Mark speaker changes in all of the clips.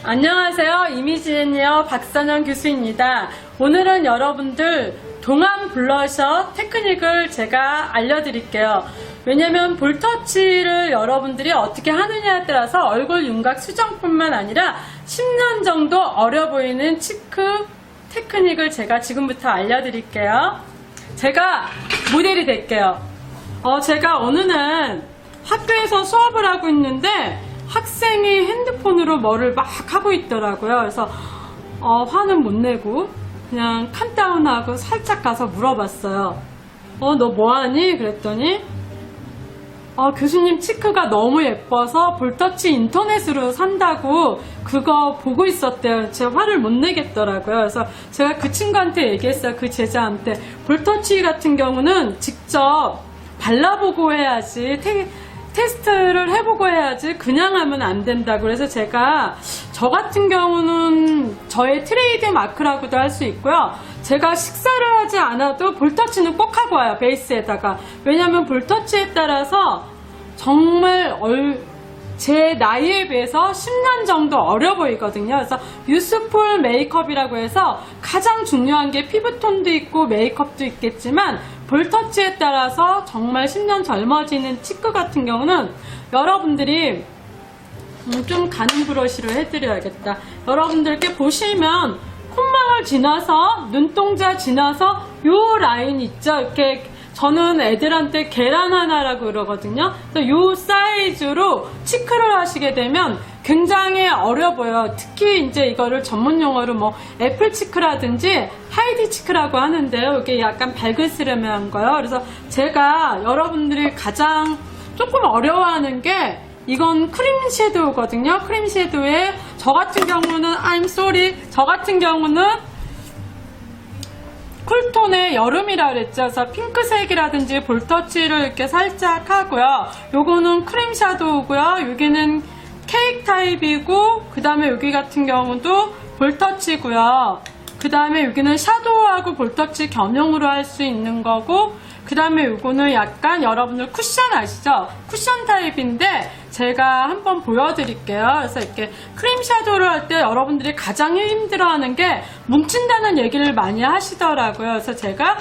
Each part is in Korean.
Speaker 1: 안녕하세요. 이미지 애니어 박선영 교수입니다. 오늘은 여러분들 동안 블러셔 테크닉을 제가 알려드릴게요. 왜냐면 볼터치를 여러분들이 어떻게 하느냐에 따라서 얼굴 윤곽 수정뿐만 아니라 10년 정도 어려 보이는 치크 테크닉을 제가 지금부터 알려드릴게요. 제가 모델이 될게요. 제가 어느 날 학교에서 수업을 하고 있는데 학생이 핸드폰으로 뭐를 막 하고 있더라고요. 그래서 화는 못 내고 그냥 칸다운하고 살짝 가서 물어봤어요. 너 뭐하니? 그랬더니 교수님 치크가 너무 예뻐서 볼터치 인터넷으로 산다고 그거 보고 있었대요. 제가 화를 못 내겠더라고요. 그래서 제가 그 친구한테 얘기했어요. 그 제자한테 볼터치 같은 경우는 직접 발라보고 해야지 테스트를 해보고 해야지 그냥 하면 안 된다고. 그래서 제가 저 같은 경우는 저의 트레이드 마크라고도 할 수 있고요. 제가 식사를 하지 않아도 볼터치는 꼭 하고 와요. 베이스에다가. 왜냐면 볼터치에 따라서 정말 제 나이에 비해서 10년 정도 어려 보이거든요. 그래서 유스풀 메이크업이라고 해서 가장 중요한 게 피부톤도 있고 메이크업도 있겠지만 볼터치에 따라서 정말 10년 젊어지는 치크 같은 경우는 여러분들이 좀 가는 브러쉬로 해드려야겠다. 여러분들께 보시면 콧망울 지나서 눈동자 지나서 요 라인 있죠. 이렇게 저는 애들한테 계란 하나라고 그러거든요. 그래서 요 사이즈로 치크를 하시게 되면 굉장히 어려 보여요. 특히 이제 이거를 전문 용어로 뭐 애플 치크라든지 하이디 치크라고 하는데요. 이게 약간 발그스름한 거요. 그래서 제가 여러분들이 가장 조금 어려워하는 게 이건 크림 섀도우거든요. 크림 섀도우에 저 같은 경우는 I'm sorry. 저 같은 경우는 쿨톤의 여름이라 그랬죠. 그래서 핑크색이라든지 볼터치를 이렇게 살짝 하고요. 요거는 크림 섀도우고요. 여기는 케이크 타입이고, 그 다음에 여기 같은 경우도 볼터치고요. 그 다음에 여기는 섀도우하고 볼터치 겸용으로 할 수 있는 거고, 그 다음에 요거는 약간 여러분들 쿠션 아시죠? 쿠션 타입인데 제가 한번 보여드릴게요. 그래서 이렇게 크림 섀도우를 할 때 여러분들이 가장 힘들어하는 게 뭉친다는 얘기를 많이 하시더라고요. 그래서 제가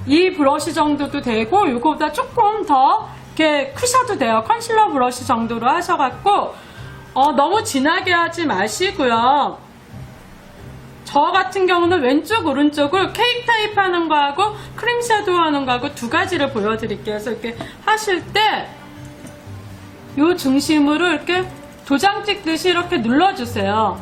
Speaker 1: 이 브러쉬 정도도 되고 요거보다 조금 더 이렇게 크셔도 돼요. 컨실러 브러쉬 정도로 하셔갖고 너무 진하게 하지 마시고요. 저 같은 경우는 왼쪽 오른쪽을 케이크 타입 하는 거하고 크림 섀도우 하는 거하고 두 가지를 보여드릴게요. 그래서 이렇게 하실 때 요 중심으로 이렇게 도장 찍듯이 이렇게 눌러주세요.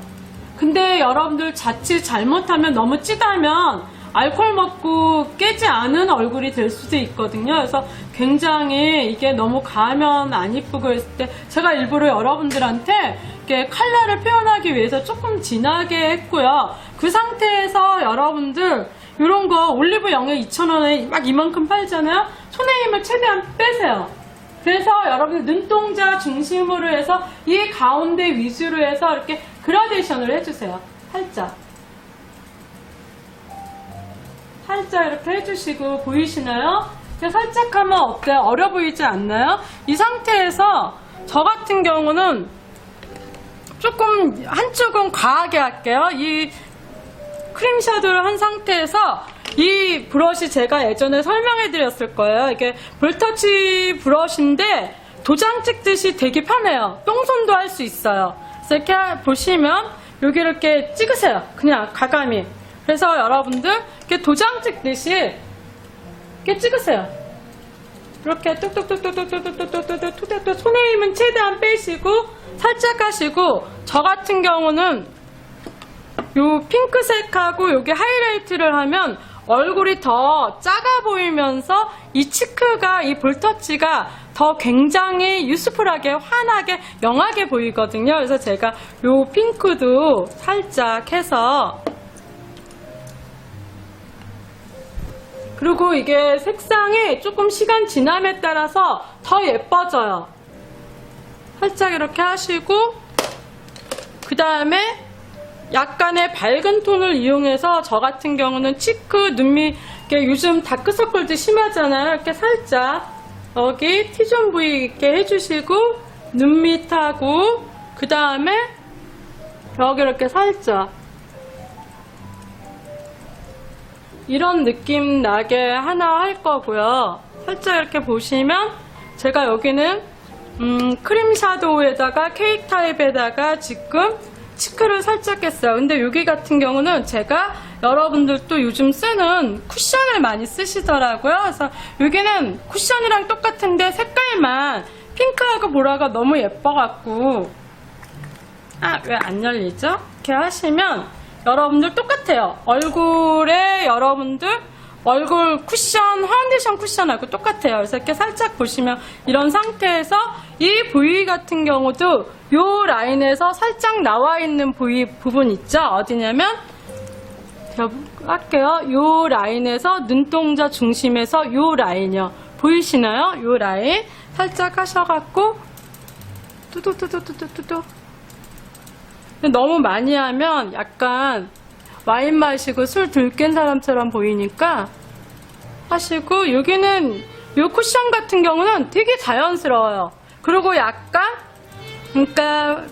Speaker 1: 근데 여러분들 자칫 잘못하면 너무 찌다면 알코올 먹고 깨지 않은 얼굴이 될 수도 있거든요. 그래서 굉장히 이게 너무 가면 안 이쁘고 했을 때 제가 일부러 여러분들한테 이렇게 컬러를 표현하기 위해서 조금 진하게 했고요. 그 상태에서 여러분들 이런 거 올리브 영에 2,000원에 막 이만큼 팔잖아요. 손에 힘을 최대한 빼세요. 그래서 여러분들 눈동자 중심으로 해서 이 가운데 위주로 해서 이렇게 그라데이션을 해주세요. 살짝 이렇게 해주시고 보이시나요? 살짝 하면 어때요? 어려 보이지 않나요? 이 상태에서 저 같은 경우는 조금 한쪽은 과하게 할게요. 이 크림 섀도우를 한 상태에서 이 브러쉬 제가 예전에 설명해 드렸을 거예요. 이게 볼터치 브러쉬인데 도장 찍듯이 되게 편해요. 똥손도 할 수 있어요. 그래서 이렇게 보시면 여기 이렇게 찍으세요. 그냥 가감히. 그래서 여러분들 이렇게 도장 찍듯이 이렇게 찍으세요. 이렇게 뚝뚝뚝뚝뚝뚝뚝뚝뚝뚝 손에 힘은 최대한 빼시고 살짝 하시고, 저 같은 경우는 요 핑크색하고 여기 하이라이트를 하면 얼굴이 더 작아 보이면서 이 치크가, 이 볼터치가 더 굉장히 유스풀하게, 환하게, 영하게 보이거든요. 그래서 제가 요 핑크도 살짝 해서, 그리고 이게 색상이 조금 시간 지남에 따라서 더 예뻐져요. 살짝 이렇게 하시고, 그 다음에 약간의 밝은 톤을 이용해서 저 같은 경우는 치크, 눈밑, 요즘 다크서클도 심하잖아요. 이렇게 살짝 여기 T존 부위 있게 해주시고, 눈밑하고 그 다음에 여기 이렇게 살짝 이런 느낌 나게 하나 할 거고요. 살짝 이렇게 보시면 제가 여기는 크림 샤도우에다가 케이크 타입에다가 지금 치크를 살짝 했어요. 근데 여기 같은 경우는 제가 여러분들도 요즘 쓰는 쿠션을 많이 쓰시더라고요. 그래서 여기는 쿠션이랑 똑같은데 색깔만 핑크하고 보라가 너무 예뻐갖고 왜 안 열리죠? 이렇게 하시면 여러분들 똑같아요. 얼굴에 여러분들 얼굴 쿠션, 파운데이션 쿠션하고 똑같아요. 그래서 이렇게 살짝 보시면 이런 상태에서 이 부위 같은 경우도 이 라인에서 살짝 나와 있는 부분 있죠? 어디냐면 제가 할게요. 이 라인에서 눈동자 중심에서 이 라인이요. 보이시나요? 이 라인 살짝 하셔갖고 뚜뚜뚜뚜뚜뚜뚜 너무 많이 하면 약간 와인 마시고 술 들깬 사람처럼 보이니까 하시고 여기는 이 쿠션 같은 경우는 되게 자연스러워요. 그리고 약간 그러니까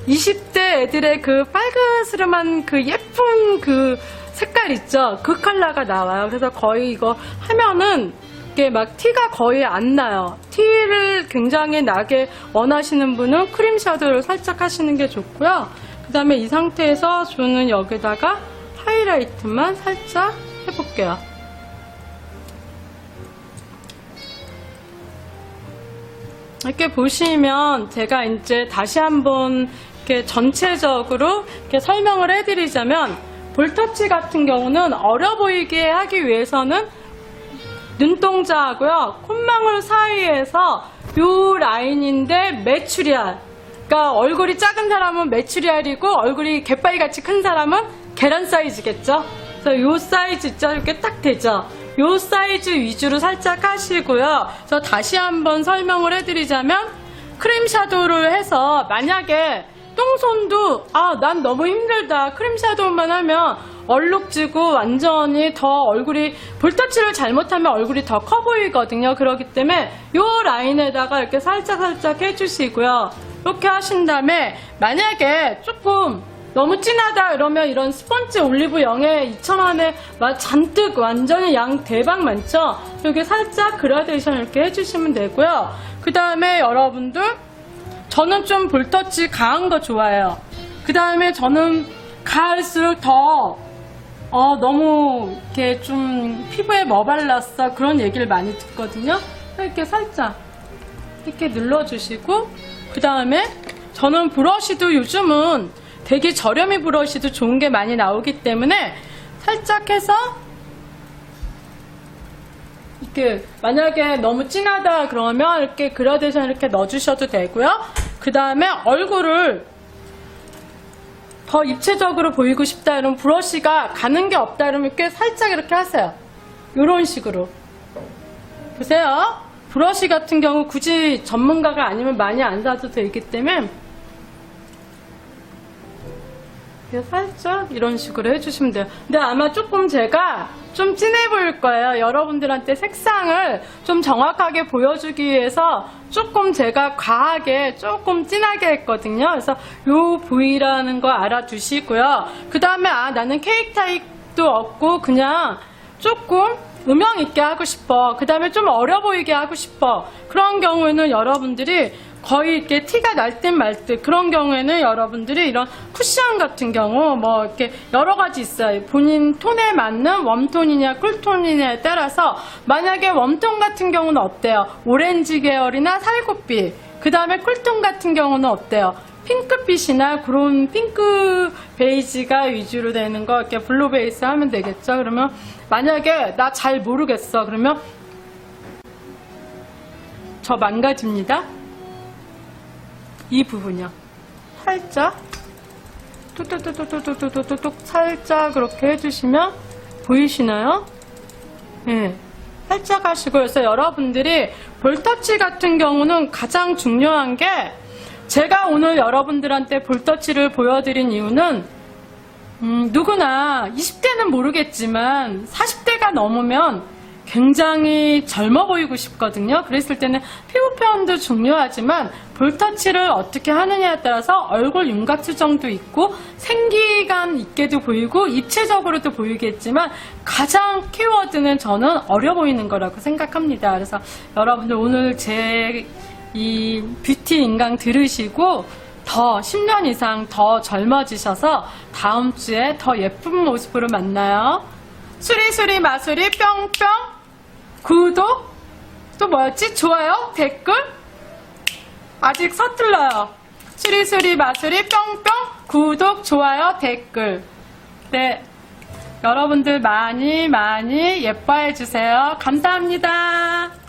Speaker 1: 20대 애들의 그 빨그스름한 그 예쁜 그 색깔 있죠? 그 컬러가 나와요. 그래서 거의 이거 하면은 이게 막 티가 거의 안 나요. 티를 굉장히 나게 원하시는 분은 크림 샤도우를 살짝 하시는 게 좋고요. 그 다음에 이 상태에서 저는 여기다가 하이라이트만 살짝 해볼게요. 이렇게 보시면 제가 이제 다시 한번 이렇게 전체적으로 이렇게 설명을 해드리자면 볼터치 같은 경우는 어려 보이게 하기 위해서는 눈동자하고요 콧망울 사이에서 이 라인인데 메추리알, 그러니까 얼굴이 작은 사람은 메추리알이고 얼굴이 갯바위같이 큰 사람은 계란 사이즈겠죠. 그래서 요 사이즈 있죠, 이렇게 딱 되죠. 요 사이즈 위주로 살짝 하시고요. 저 다시 한번 설명을 해드리자면 크림 샤도우를 해서 만약에 똥손도 난 너무 힘들다, 크림 샤도우만 하면 얼룩지고 완전히 더 얼굴이 볼터치를 잘못하면 얼굴이 더 커 보이거든요. 그렇기 때문에 요 라인에다가 이렇게 살짝 해주시고요. 이렇게 하신 다음에 만약에 조금 너무 진하다 이러면 이런 스펀지 올리브 영에 2,000원에 잔뜩 완전히 양 대박 많죠? 여기 살짝 그라데이션 이렇게 해주시면 되고요. 그 다음에 여러분들 저는 좀 볼터치 강한 거 좋아해요. 그 다음에 저는 가을수록 더 너무 이렇게 좀 피부에 뭐 발랐어 그런 얘기를 많이 듣거든요. 이렇게 살짝 이렇게 눌러주시고 그 다음에 저는 브러쉬도 요즘은 되게 저렴이 브러쉬도 좋은 게 많이 나오기 때문에 살짝 해서 이렇게 만약에 너무 진하다 그러면 이렇게 그라데이션 이렇게 넣어주셔도 되고요. 그 다음에 얼굴을 더 입체적으로 보이고 싶다 이러면 브러쉬가 가는 게 없다 이러면 이렇게 살짝 이렇게 하세요. 이런 식으로 보세요. 브러쉬 같은 경우 굳이 전문가가 아니면 많이 안 사도 되기 때문에 살짝 이런 식으로 해주시면 돼요. 근데 아마 조금 제가 좀 진해 보일 거예요. 여러분들한테 색상을 좀 정확하게 보여주기 위해서 조금 제가 과하게 조금 진하게 했거든요. 그래서 요 부위라는 거 알아두시고요. 그 다음에 나는 케이크 타입도 없고 그냥 조금 음영 있게 하고 싶어, 그 다음에 좀 어려 보이게 하고 싶어, 그런 경우에는 여러분들이 거의 이렇게 티가 날 듯 말 듯 그런 경우에는 여러분들이 이런 쿠션 같은 경우 뭐 이렇게 여러 가지 있어요. 본인 톤에 맞는 웜톤이냐 쿨톤이냐에 따라서 만약에 웜톤 같은 경우는 어때요? 오렌지 계열이나 살구빛, 그 다음에 쿨톤 같은 경우는 어때요? 핑크빛이나 그런 핑크 베이지가 위주로 되는 거 이렇게 블루 베이스 하면 되겠죠. 그러면 만약에 나 잘 모르겠어 그러면 저 망가집니다. 이 부분이요. 살짝 뚝뚝뚝뚝뚝뚝뚝뚝 살짝 그렇게 해주시면 보이시나요? 네. 살짝 하시고 그래서 여러분들이 볼터치 같은 경우는 가장 중요한 게 제가 오늘 여러분들한테 볼터치를 보여드린 이유는 누구나 20대는 모르겠지만 40대가 넘으면 굉장히 젊어 보이고 싶거든요. 그랬을 때는 피부 표현도 중요하지만 볼터치를 어떻게 하느냐에 따라서 얼굴 윤곽 수정도 있고 생기감 있게도 보이고 입체적으로도 보이겠지만 가장 키워드는 저는 어려 보이는 거라고 생각합니다. 그래서 여러분들 오늘 제 이 뷰티 인강 들으시고 더 10년 이상 더 젊어지셔서 다음 주에 더 예쁜 모습으로 만나요. 수리수리 마수리 뿅뿅 구독 또 뭐였지? 좋아요? 댓글? 아직 서툴러요. 수리수리 마수리 뿅뿅 구독 좋아요 댓글. 네, 여러분들 많이 예뻐해 주세요. 감사합니다.